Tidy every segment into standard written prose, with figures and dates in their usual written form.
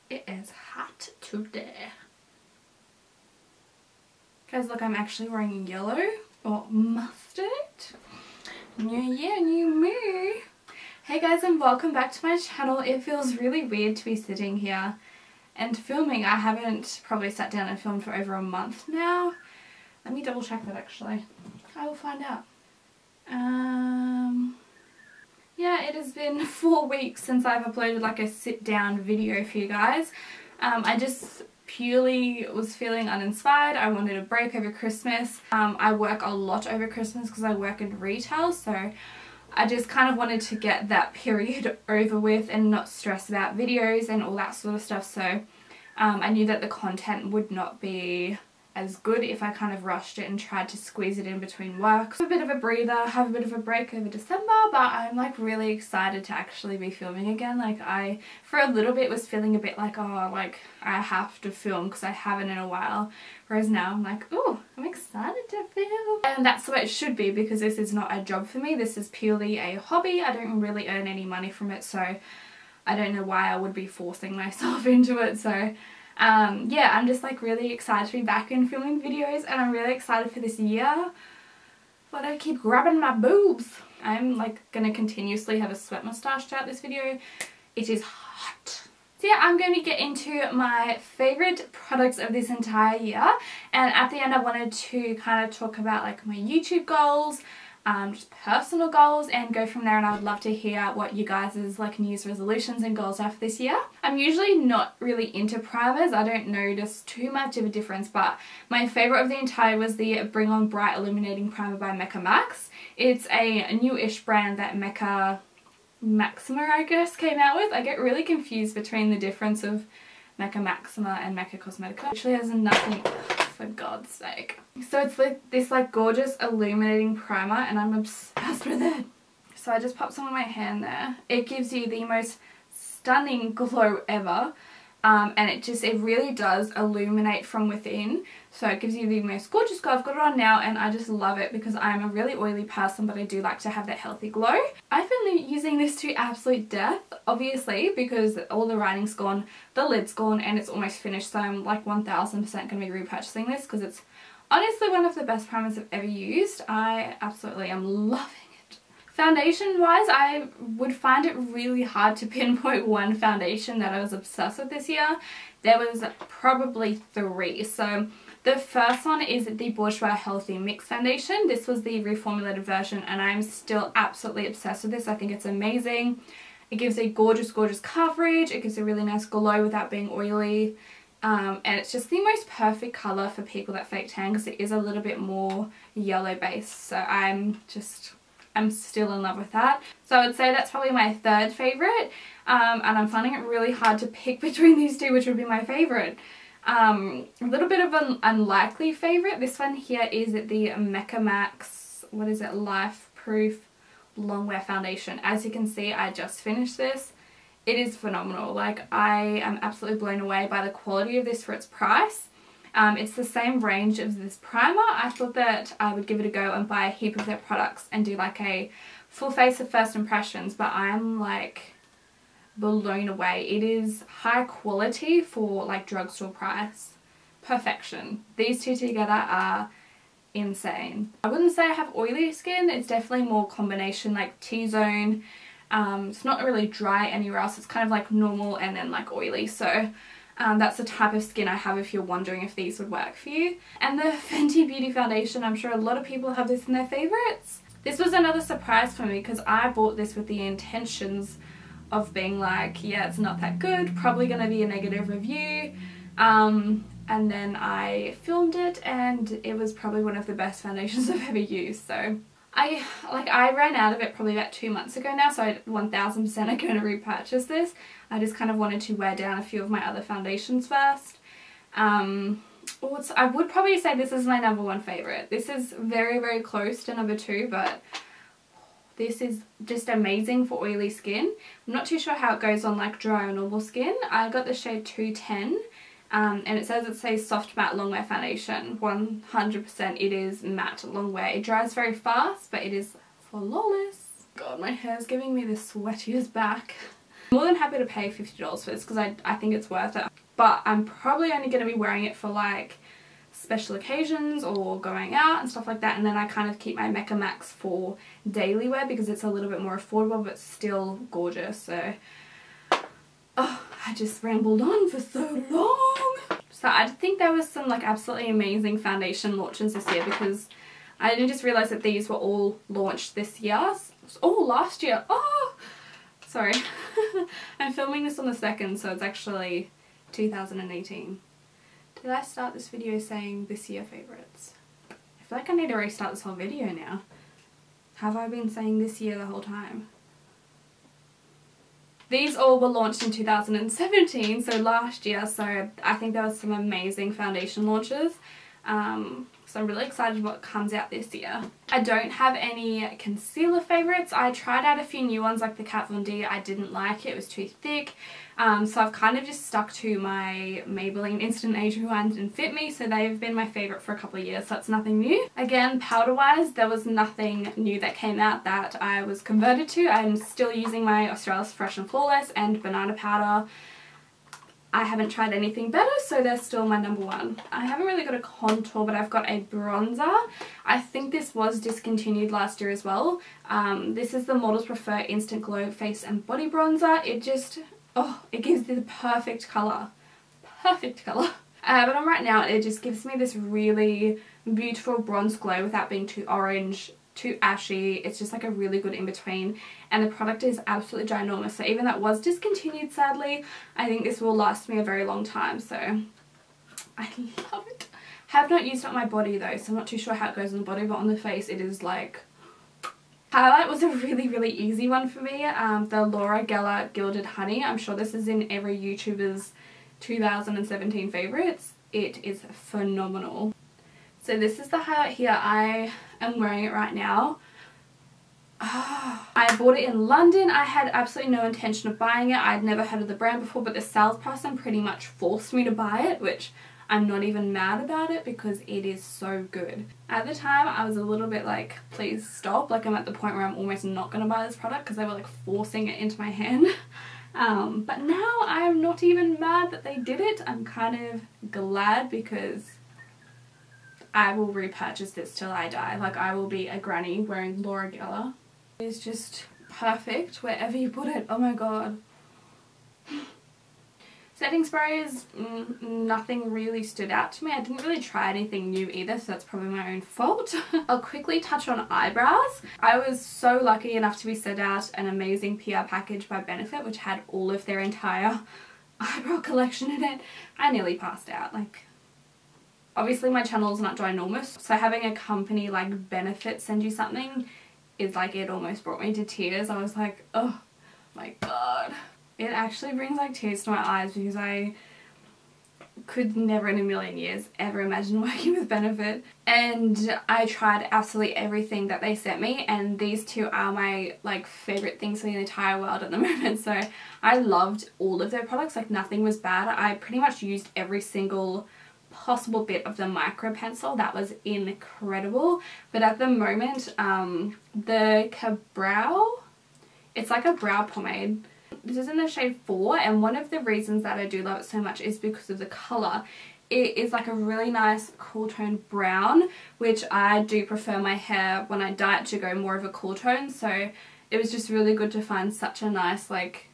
It is hot today. Guys, look, I'm actually wearing yellow or mustard. New year, new me. Hey guys, and welcome back to my channel. It feels really weird to be sitting here and filming. I haven't probably sat down and filmed for over a month now. Let me double check that actually. I will find out. Yeah, it has been 4 weeks since I've uploaded like a sit down video for you guys. I just purely was feeling uninspired. I wanted a break over Christmas. I work a lot over Christmas because I work in retail, so I just kind of wanted to get that period over with and not stress about videos and all that sort of stuff. So I knew that the content would not be as good if I kind of rushed it and tried to squeeze it in between work. So a bit of a breather, have a bit of a break over December, but I'm like really excited to actually be filming again. Like I, for a little bit, was feeling a bit like, oh, like I have to film because I haven't in a while. Whereas now I'm like, oh, I'm excited to film. And that's the way it should be because this is not a job for me. This is purely a hobby. I don't really earn any money from it, so I don't know why I would be forcing myself into it. So yeah, I'm just like really excited to be back in filming videos, and I'm really excited for this year. But I keep grabbing my boobs. I'm like gonna continuously have a sweat mustache throughout this video. It is hot. So yeah, I'm going to get into my favourite products of this entire year, and at the end I wanted to kind of talk about like my YouTube goals, just personal goals, and go from there. And I would love to hear what you guys' like New Year's resolutions and goals are for this year. I'm usually not really into primers. I don't notice too much of a difference, but my favourite of the entire was the Bring On Bright Illuminating Primer by Mecca Max. It's a newish brand that Mecca Maxima, I guess, came out with. I get really confused between the difference of Mecca Maxima and Mecca Cosmetica. It actually has nothing, for God's sake. So it's like this like gorgeous illuminating primer, and I'm obsessed with it. So I just popped some on my hand there. It gives you the most stunning glow ever, and it really does illuminate from within. So it gives you the most gorgeous glow. I've got it on now and I just love it because I'm a really oily person, but I do like to have that healthy glow. I've been using this to absolute death, obviously, because all the writing's gone, the lid's gone, and it's almost finished. So I'm like 1000% going to be repurchasing this because it's honestly one of the best primers I've ever used. I absolutely am loving it. Foundation wise, I would find it really hard to pinpoint one foundation that I was obsessed with this year. There was probably 3. So the first one is the Bourjois Healthy Mix Foundation. This was the reformulated version, and I'm still absolutely obsessed with this. I think it's amazing. It gives a gorgeous, gorgeous coverage. It gives a really nice glow without being oily. And it's just the most perfect colour for people that fake tan because it is a little bit more yellow based. So I'm still in love with that. So I would say that's probably my 3rd favourite. And I'm finding it really hard to pick between these two, which would be my favourite. A little bit of an unlikely favourite. This one here is the Mecca Max, what is it, Life Proof Longwear Foundation. As you can see, I just finished this. It is phenomenal. Like, I am absolutely blown away by the quality of this for its price. It's the same range as this primer. I thought that I would give it a go and buy a heap of their products and do like a full face of first impressions, but I'm like blown away. It is high quality for like drugstore price. Perfection. These two together are insane. I wouldn't say I have oily skin. It's definitely more combination like T-zone. It's not really dry anywhere else. It's kind of like normal and then like oily. So that's the type of skin I have if you're wondering if these would work for you. And the Fenty Beauty Foundation, I'm sure a lot of people have this in their favourites. This was another surprise for me because I bought this with the intentions of being like, yeah, it's not that good, probably going to be a negative review. And then I filmed it and it was probably one of the best foundations I've ever used. So I ran out of it probably about 2 months ago now, so I 1000% are going to repurchase this. I just kind of wanted to wear down a few of my other foundations first. I would probably say this is my #1 favourite. This is very, very close to #2, but this is just amazing for oily skin. I'm not too sure how it goes on like dry or normal skin. I got the shade 210. And it says it's a soft matte longwear foundation. 100% it is matte longwear. It dries very fast, but it is flawless. God, my hair's giving me the sweatiest back. I'm more than happy to pay $50 for this because I think it's worth it. But I'm probably only going to be wearing it for like special occasions or going out and stuff like that, and then I kind of keep my Mecca Max for daily wear because it's a little bit more affordable but still gorgeous. So oh, I just rambled on for so long. So I think there was some like absolutely amazing foundation launches this year because I didn't just realise that these were all launched this year. Oh, last year. Oh, sorry. I'm filming this on the 2nd, so it's actually 2018. Did I start this video saying this year favourites? I feel like I need to restart this whole video now. Have I been saying this year the whole time? These all were launched in 2017, so last year, so I think there was some amazing foundation launches. So I'm really excited what comes out this year. I don't have any concealer favourites. I tried out a few new ones like the Kat Von D. I didn't like it. It was too thick. So I've kind of just stuck to my Maybelline Instant Age Rewind and Fit Me. So they've been my favourite for a couple of years. So that's nothing new. Again, powder wise, there was nothing new that came out that I was converted to. I'm still using my Australis Fresh and Flawless and banana powder. I haven't tried anything better, so they're still my number one. I haven't really got a contour, but I've got a bronzer. I think this was discontinued last year as well. This is the Models Prefer Instant Glow Face and Body Bronzer. It just, oh, it gives you the perfect colour. Perfect colour. But on right now, it just gives me this really beautiful bronze glow without being too orange, too ashy. It's just like a really good in-between, and the product is absolutely ginormous. So even that was discontinued, sadly, I think this will last me a very long time, so I love it. Have not used it on my body though, so I'm not too sure how it goes on the body, but on the face it is like... Highlight was a really easy one for me. The Laura Geller Gilded Honey. I'm sure this is in every YouTuber's 2017 favourites. It is phenomenal. So this is the highlight here. I am wearing it right now. Oh, I bought it in London. I had absolutely no intention of buying it. I'd never heard of the brand before, but the salesperson pretty much forced me to buy it, which I'm not even mad about it because it is so good. At the time, I was a little bit like, please stop. Like, I'm at the point where I'm almost not going to buy this product because they were like forcing it into my hand. But now I'm not even mad that they did it. I'm kind of glad because I will repurchase this till I die. Like, I will be a granny wearing Laura Geller. It is just perfect wherever you put it. Oh my god. Setting sprays, nothing really stood out to me. I didn't really try anything new either, so that's probably my own fault. I'll quickly touch on eyebrows. I was so lucky enough to be sent out an amazing PR package by Benefit, which had all of their entire eyebrow collection in it. I nearly passed out. Like, obviously my channel is not ginormous, so having a company like Benefit send you something is like, it almost brought me to tears. I was like, oh my god. It actually brings like tears to my eyes because I could never in a million years ever imagine working with Benefit. And I tried absolutely everything that they sent me, and these two are my like favourite things in the entire world at the moment. So I loved all of their products, like nothing was bad. I pretty much used every single possible bit of the micro pencil. That was incredible. But at the moment, the Brow, it's like a brow pomade. This is in the shade 4, and one of the reasons that I do love it so much is because of the colour. It is like a really nice cool tone brown, which I do prefer my hair when I dye it to go more of a cool tone, so it was just really good to find such a nice like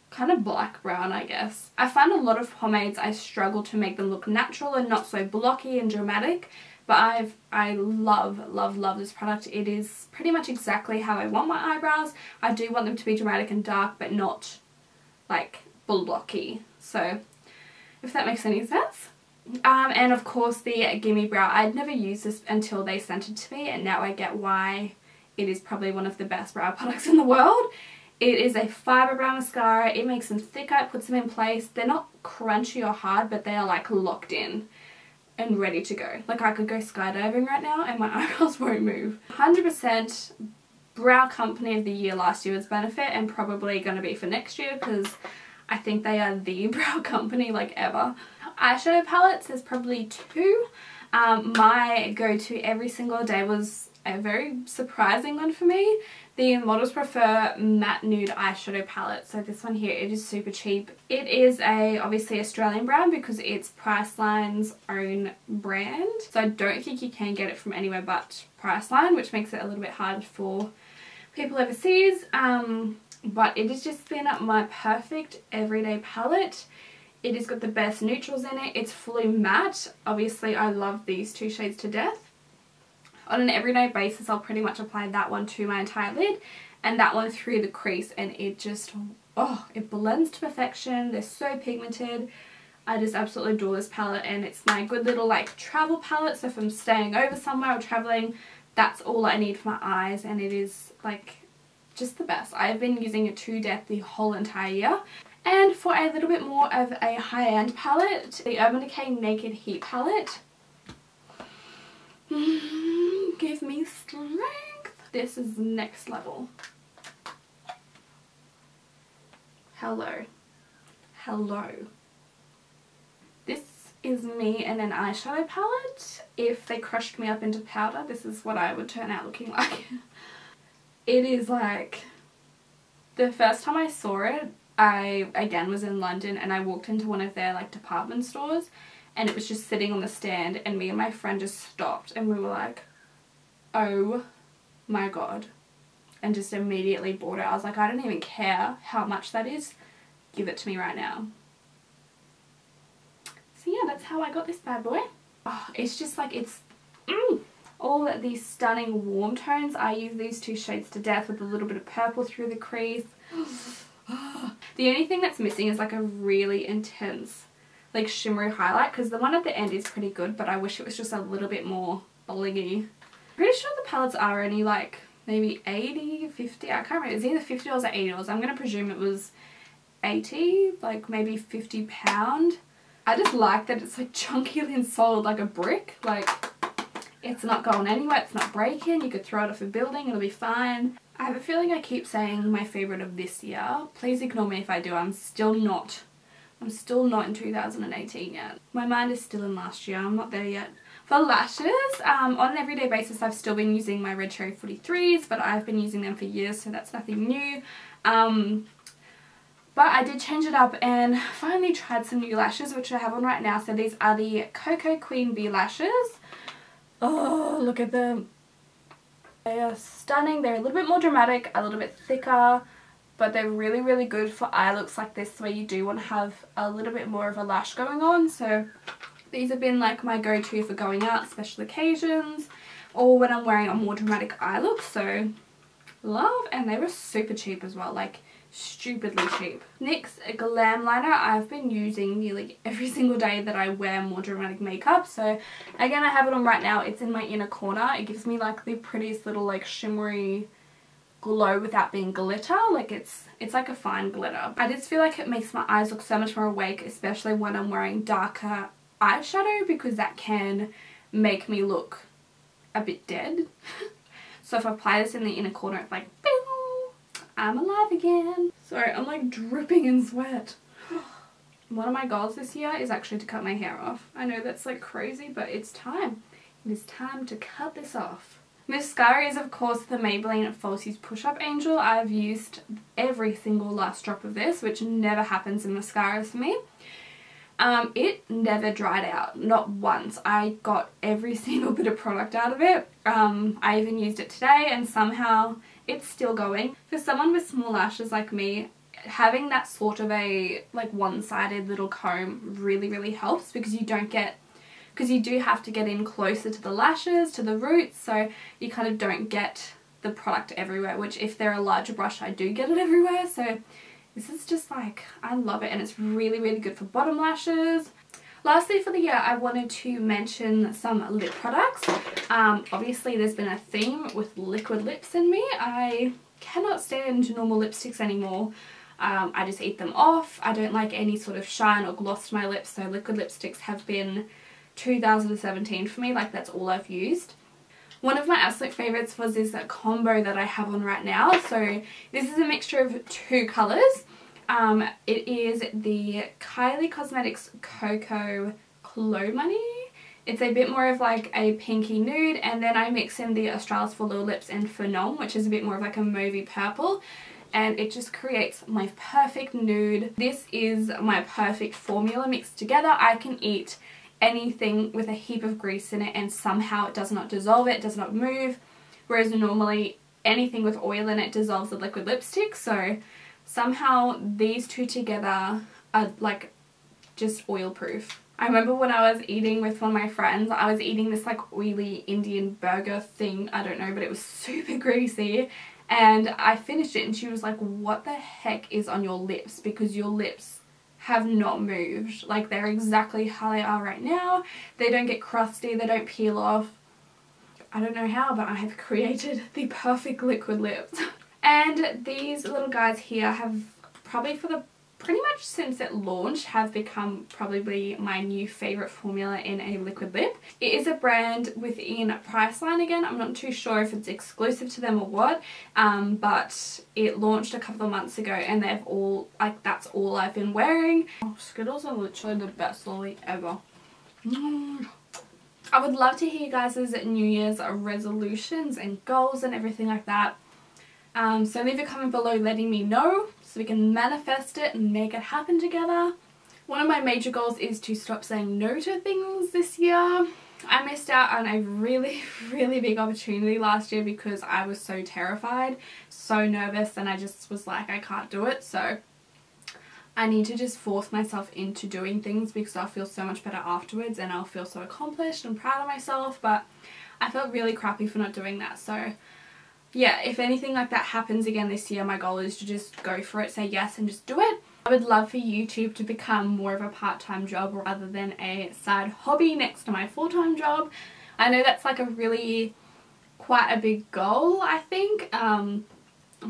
kind of black brown, I guess. I find a lot of pomades I struggle to make them look natural and not so blocky and dramatic, but I love this product. It is pretty much exactly how I want my eyebrows. I do want them to be dramatic and dark, but not like blocky, so if that makes any sense. And of course the Gimme Brow. I'd never used this until they sent it to me, and now I get why it is probably one of the best brow products in the world. It is a fibre brow mascara. It makes them thicker, it puts them in place. They're not crunchy or hard, but they are like locked in and ready to go. Like, I could go skydiving right now and my eyebrows won't move. 100% brow company of the year last year was Benefit, and probably going to be for next year because I think they are the brow company like ever. Eyeshadow palettes, there's probably 2. My go-to every single day was a very surprising one for me. The models prefer matte nude eyeshadow palette. So this one here, it is super cheap. It is a obviously Australian brand because it's Priceline's own brand. So I don't think you can get it from anywhere but Priceline, which makes it a little bit hard for people overseas. But it has just been my perfect everyday palette. It has got the best neutrals in it. It's fully matte. Obviously I love these two shades to death. On an everyday basis, I'll pretty much apply that one to my entire lid and that one through the crease, and it just, oh, it blends to perfection. They're so pigmented. I just absolutely adore this palette, and it's my good little like travel palette. So if I'm staying over somewhere or traveling, that's all I need for my eyes, and it is like just the best. I've been using it to death the whole entire year. And for a little bit more of a high-end palette, the Urban Decay Naked Heat palette. Give me strength. This is next level. Hello. Hello. This is me in an eyeshadow palette. If they crushed me up into powder, this is what I would turn out looking like. It is like, the first time I saw it, I again was in London and I walked into one of their like department stores and it was just sitting on the stand, and me and my friend just stopped and we were like, oh my god, and just immediately bought it. I was like, I don't even care how much that is, give it to me right now. So yeah, that's how I got this bad boy. Oh, it's just like, it's all these stunning warm tones. I use these two shades to death with a little bit of purple through the crease. The only thing that's missing is like a really intense like shimmery highlight, because the one at the end is pretty good, but I wish it was just a little bit more blingy. Pretty sure the palettes are only like maybe 80, 50, I can't remember. It's either $50 or $80. I'm going to presume it was 80, like maybe £50. I just like that it's like chunky and solid like a brick. Like, it's not going anywhere, it's not breaking, you could throw it off a building, it'll be fine. I have a feeling I keep saying my favourite of this year. Please ignore me if I do. I'm still not in 2018 yet. My mind is still in last year. I'm not there yet. For lashes, on an everyday basis, I've still been using my Red Cherry 43s, but I've been using them for years, so that's nothing new. But I did change it up and finally tried some new lashes, which I have on right now. So these are the KoKo Queen Bee lashes. Oh, look at them. They are stunning. They're a little bit more dramatic, a little bit thicker, but they're really, really good for eye looks like this where you do want to have a little bit more of a lash going on. So these have been like my go-to for going out, special occasions, or when I'm wearing a more dramatic eye look. So love, and they were super cheap as well, like stupidly cheap. NYX Glam liner I've been using nearly every single day that I wear more dramatic makeup. So again, I have it on right now. It's in my inner corner. It gives me like the prettiest little like shimmery glow without being glitter. Like it's like a fine glitter. I just feel like it makes my eyes look so much more awake, especially when I'm wearing darker eyeshadow, because that can make me look a bit dead. So if I apply this in the inner corner, it's like, bing, I'm alive again. Sorry, I'm like dripping in sweat. One of my goals this year is actually to cut my hair off. I know that's like crazy, but it's time. It is time to cut this off. Mascara is of course the Maybelline Falsies Push Up Angel. I've used every single last drop of this, which never happens in mascaras for me. It never dried out, not once. I got every single bit of product out of it. I even used it today and somehow it's still going. For someone with small lashes like me, having that sort of a like one-sided little comb really, really helps, because you do have to get in closer to the lashes, to the roots, so you kind of don't get the product everywhere, which if they're a larger brush, I do get it everywhere. So this is just like, I love it, and it's really, really good for bottom lashes. Lastly for the year, I wanted to mention some lip products. Obviously there's been a theme with liquid lips in me. I cannot stand normal lipsticks anymore. I just eat them off. I don't like any sort of shine or gloss to my lips, so liquid lipsticks have been 2017 for me. Like, that's all I've used. One of my absolute favourites was this combo that I have on right now. So this is a mixture of two colours. It is the Kylie Cosmetics KoKo Khlo Money It's a bit more of like a pinky nude, and then I mix in the Australis Velourlips and Phenomphen, which is a bit more of like a mauvey purple, and it just creates my perfect nude. This is my perfect formula mixed together. I can eat anything with a heap of grease in it and somehow it does not dissolve, it does not move, whereas normally anything with oil in it dissolves the liquid lipstick. So somehow these two together are like just oil proof. I remember when I was eating with one of my friends, I was eating this like oily Indian burger thing, I don't know, but it was super greasy, and I finished it and she was like, what the heck is on your lips? Because your lips have not moved. Like, they're exactly how they are right now. They don't get crusty, they don't peel off. I don't know how, but I have created the perfect liquid lips. And these little guys here have probably pretty much since it launched have become probably my new favourite formula in a liquid lip. It is a brand within Priceline again. I'm not too sure if it's exclusive to them or what, but it launched a couple of months ago and they've all, like, that's all I've been wearing. Oh, Skittles are literally the best lolly ever. I would love to hear you guys' New Year's resolutions and goals and everything like that. So leave a comment below letting me know so we can manifest it and make it happen together. One of my major goals is to stop saying no to things this year. I missed out on a really big opportunity last year because I was so terrified, so nervous, and I just was like, I can't do it. So I need to just force myself into doing things because I'll feel so much better afterwards and I'll feel so accomplished and proud of myself. But I felt really crappy for not doing that. So yeah, if anything like that happens again this year, my goal is to just go for it, say yes and just do it. I would love for YouTube to become more of a part-time job rather than a side hobby next to my full-time job. I know that's like quite a big goal, I think,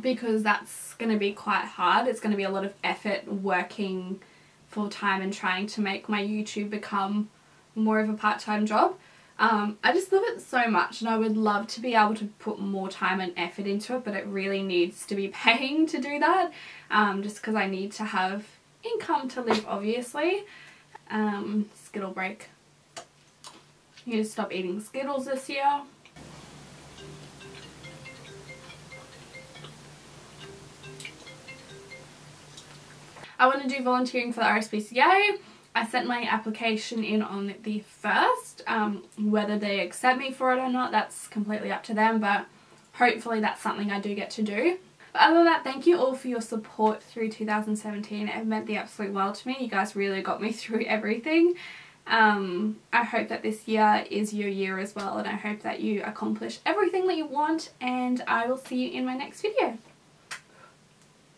because that's going to be quite hard. It's going to be a lot of effort working full-time and trying to make my YouTube become more of a part-time job. I just love it so much and I would love to be able to put more time and effort into it, but it really needs to be paying to do that, just because I need to have income to live, obviously. Skittle break. I need to stop eating Skittles this year. I want to do volunteering for the RSPCA. I sent my application in on the 1st. Whether they accept me for it or not, that's completely up to them, but hopefully that's something I do get to do. But other than that, thank you all for your support through 2017. It meant the absolute world to me. You guys really got me through everything. I hope that this year is your year as well, and I hope that you accomplish everything that you want, and I will see you in my next video.